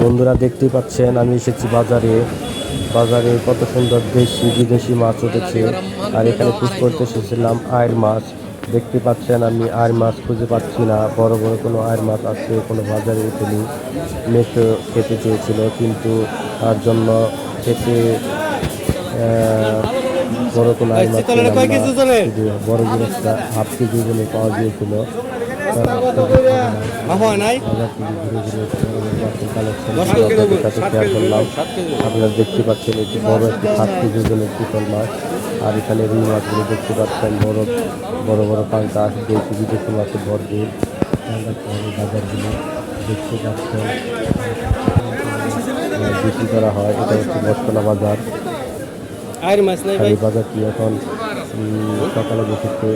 বন্ধুরা দেখতেই পাচ্ছেন আমি এসেছি বাজারে। বাজারে কত সুন্দর দেশি বিদেশি মাছ উঠেছে। আর এখানে খুঁজ করতে এসেছিলাম আয়ের মাছ। দেখতে পাচ্ছেন আমি আয়ের মাছ খুঁজে পাচ্ছি না। বড় বড় কোনো আয়ের মাছ আছে কোনো বাজারে উঠেনি। মেট্রো খেতে চেয়েছিল কিন্তু তার জন্য খেতে বড় কোনো আয়ের মাছ পেলাম না। শুধু বড় জিনিসটা হাফ কেজি বলে পাওয়া গিয়েছিল। আপনারা দেখতে পাচ্ছেন এটি বড় একটি 7 কেজি ওজনের চিতল মাছ। আর এখানে রুই মাছগুলো দেখতে পাচ্ছেন বড় বড় বড় পাঙ্কাশ দেশি বিদেশি মাছের ভরপুর। বাজারগুলো দেখতে পাচ্ছেন বিক্রি করা হয়। এটা হচ্ছে বটতলা বাজার। এই বাজারটি এখন সকালে বসেছে।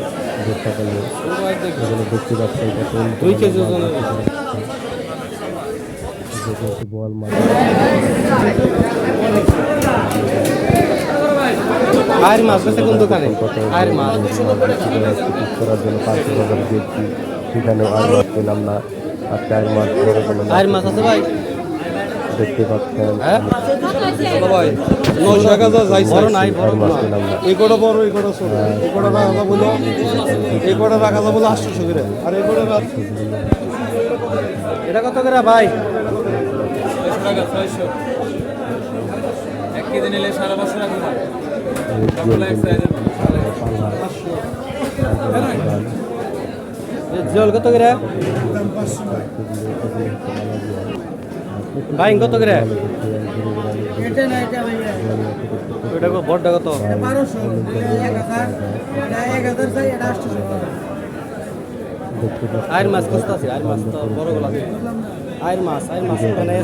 সকালে এখানে দেখতে পাচ্ছেন বোয়াল মাছ আয়ের মাছ আছে কোন দোকানে? আয়ের মাছ করার জন্য পার্কে বাজারে গিয়েছি, সেখানেও আয়ের মাছ পেলাম না। আর আয়ের মাছ আয়ের মাছ আছে ভাই দেখতে পাচ্ছেন ভাই 900 টাকা যাই বড় নাই বড় মাছ পেলাম না। এগুলো বড় এগুলো ছোট এগুলো রাখা বলো এগুলো রাখা বলো 800 করে আর এগুলো এটা কত করে ভাই? 600 টাকা 600 এক কেজি নিলে সারা বছর রাখতে পারবে। জল কত করে ভাই? কত করে এটা বড়টা কত? আয়ের মাছ কত আছে? আয়ের মাছ তো বড় গুলা আয়ের মাছ এখানে